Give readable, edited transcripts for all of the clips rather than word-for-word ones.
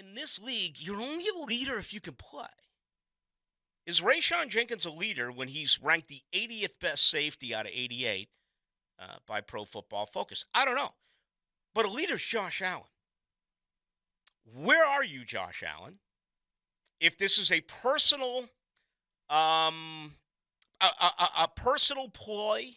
in this league, you're only a leader if you can play. Is Rayshon Jenkins a leader when he's ranked the 80th best safety out of 88 by Pro Football Focus? I don't know. But a leader's Josh Allen. Where are you, Josh Allen? If this is a personal, a personal ploy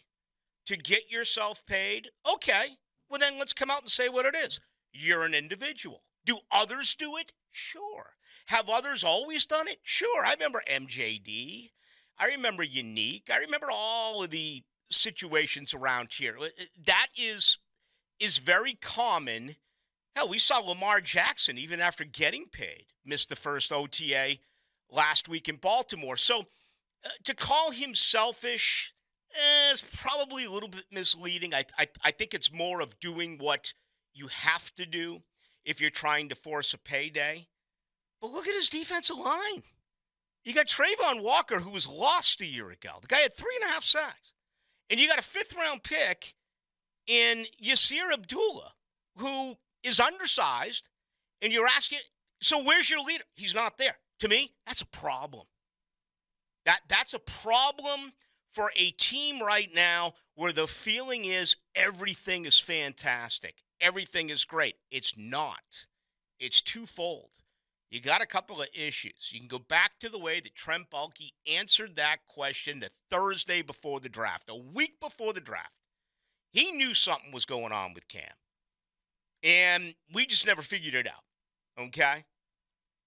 to get yourself paid, okay. Well, then let's come out and say what it is. You're an individual. Do others do it? Sure. Have others always done it? Sure. I remember MJD. I remember Unique. I remember all of the situations around here. That is very common. Hell, we saw Lamar Jackson, even after getting paid, miss the first OTA last week in Baltimore. So to call him selfish is probably a little bit misleading. I think it's more of doing what you have to do if you're trying to force a payday. But look at his defensive line. You got Trayvon Walker, who was lost a year ago. The guy had 3.5 sacks. And you got a 5th-round pick in Yasir Abdullah, who is undersized, and you're asking, so where's your leader? He's not there. To me, that's a problem. That's a problem for a team right now where the feeling is everything is fantastic. Everything is great. It's not. It's twofold. You got a couple of issues. You can go back to the way that Trent Baalke answered that question the Thursday before the draft, a week before the draft. He knew something was going on with Cam. And we just never figured it out, okay?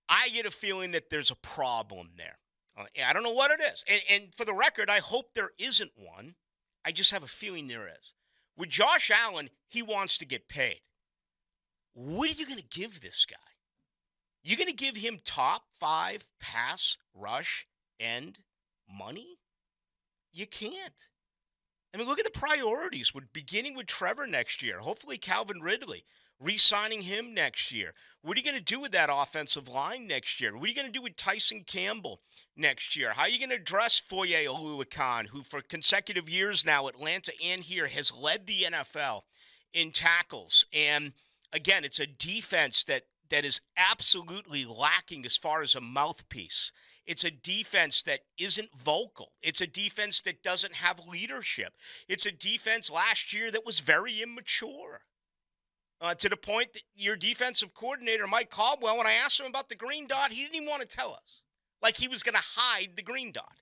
I get a feeling that there's a problem there. I don't know what it is. And for the record, I hope there isn't one. I just have a feeling there is. With Josh Allen, he wants to get paid. What are you going to give this guy? You're going to give him top 5 pass, rush, and money? You can't. I mean, look at the priorities. We're beginning with Trevor next year. Hopefully Calvin Ridley, re-signing him next year. What are you going to do with that offensive line next year? What are you going to do with Tyson Campbell next year? How are you going to address Foye Oluokun, who for consecutive years now, Atlanta and here, has led the NFL in tackles? And again, it's a defense that is absolutely lacking as far as a mouthpiece. It's a defense that isn't vocal. It's a defense that doesn't have leadership. It's a defense last year that was very immature. To the point that your defensive coordinator, Mike Caldwell, when I asked him about the green dot, he didn't even want to tell us. Like he was going to hide the green dot.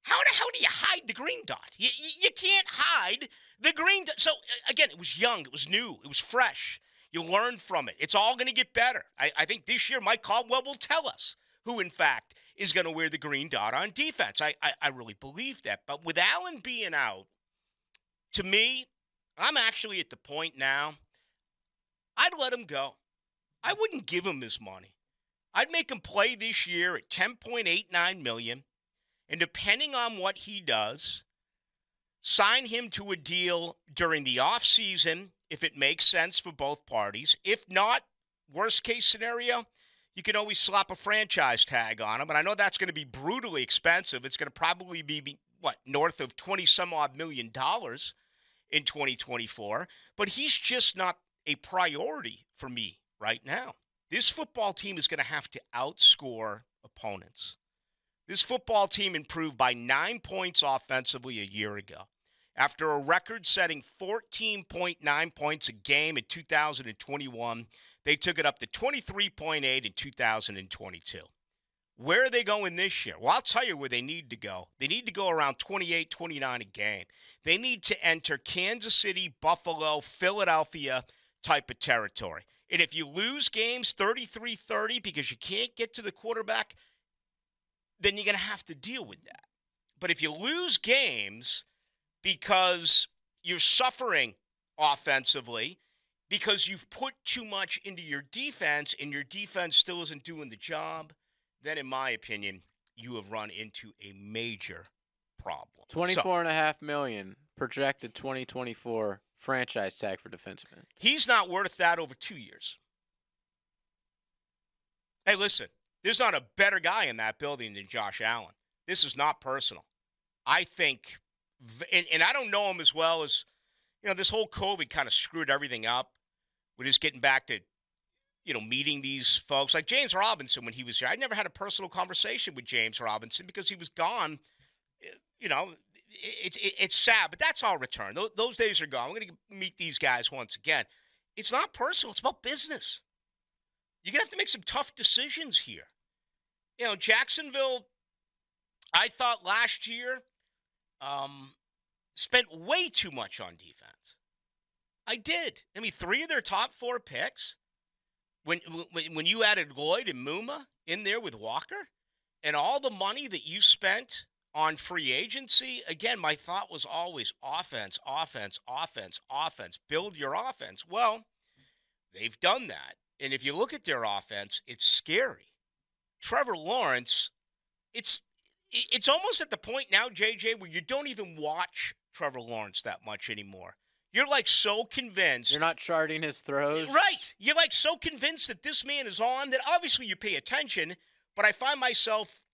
How the hell do you hide the green dot? You can't hide the green dot. So, again, it was young. It was new. It was fresh. You learn from it. It's all going to get better. I think this year Mike Caldwell will tell us who, in fact, is going to wear the green dot on defense. I really believe that. But with Allen being out, to me, I'm actually at the point now, I'd let him go. I wouldn't give him his money. I'd make him play this year at $10.89 million, and depending on what he does, sign him to a deal during the offseason if it makes sense for both parties. If not, worst case scenario, you can always slap a franchise tag on him. And I know that's going to be brutally expensive. It's going to probably be, north of $20-some-odd million in 2024. But he's just not a priority for me right now. This football team is going to have to outscore opponents. This football team improved by 9 points offensively a year ago. After a record-setting 14.9 points a game in 2021, they took it up to 23.8 in 2022. Where are they going this year? Well, I'll tell you where they need to go. They need to go around 28, 29 a game. They need to enter Kansas City, Buffalo, Philadelphia type of territory. And if you lose games 33-30 because you can't get to the quarterback, then you're going to have to deal with that. But if you lose games because you're suffering offensively, because you've put too much into your defense and your defense still isn't doing the job, then in my opinion, you have run into a major problem. $24.5 million projected 2024 franchise tag for defenseman. He's not worth that over 2 years. Hey, listen, there's not a better guy in that building than Josh Allen. This is not personal. I think, and I don't know him as well as, this whole COVID kind of screwed everything up. We're just getting back to meeting these folks like James Robinson when he was here. I never had a personal conversation with James Robinson because he was gone. You know, it's sad, but that's all return. Those days are gone. We're going to meet these guys once again. It's not personal. It's about business. You're going to have to make some tough decisions here. Jacksonville, I thought last year, spent way too much on defense. I did. I mean, 3 of their top 4 picks, when you added Lloyd and Muma in there with Walker, and all the money that you spent on free agency, again, my thought was always offense, offense, offense, offense. Build your offense. Well, they've done that. And if you look at their offense, it's scary. Trevor Lawrence, it's almost at the point now, JJ, where you don't even watch Trevor Lawrence that much anymore. You're like so convinced. You're not charting his throws. Right. You're like so convinced that this man is on that obviously you pay attention, but I find myself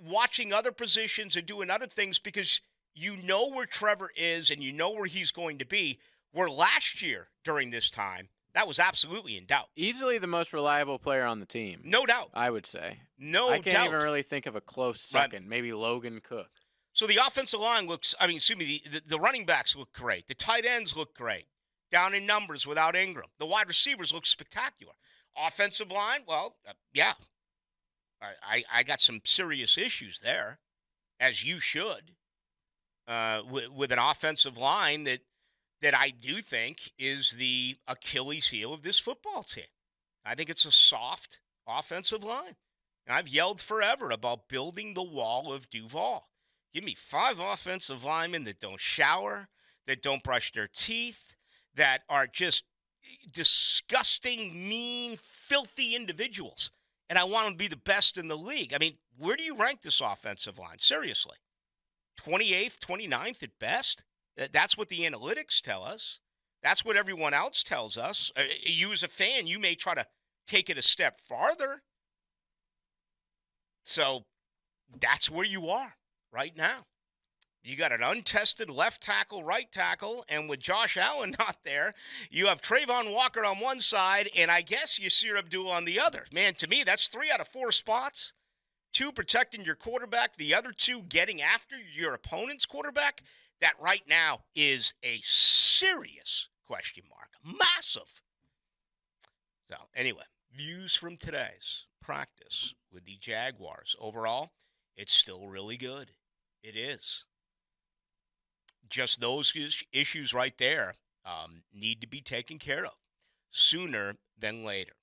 watching other positions and doing other things because you know where Trevor is and you know where he's going to be. Where last year during this time, that was absolutely in doubt. Easily the most reliable player on the team. No doubt. I would say. No doubt. I can't even really think of a close second. Right. Maybe Logan Cook. So the offensive line looks, the running backs look great. The tight ends look great. Down in numbers without Ingram. The wide receivers look spectacular. Offensive line, well, yeah. I got some serious issues there, as you should, with an offensive line that I do think is the Achilles heel of this football team. I think it's a soft offensive line. And I've yelled forever about building the wall of Duval. Give me 5 offensive linemen that don't shower, that don't brush their teeth, that are just disgusting, mean, filthy individuals. And I want them to be the best in the league. I mean, where do you rank this offensive line? Seriously. 28th, 29th at best? That's what the analytics tell us. That's what everyone else tells us. You as a fan, you may try to take it a step farther. So that's where you are right now. You got an untested left tackle, right tackle, and with Josh Allen not there, you have Trayvon Walker on one side, and I guess Yasir Abdul on the other. Man, to me, that's 3 out of 4 spots. 2 protecting your quarterback, the other 2 getting after your opponent's quarterback. That right now is a serious question mark. Massive. So, anyway, views from today's practice with the Jaguars. Overall, it's still really good. It is. Just those issues right there need to be taken care of sooner than later.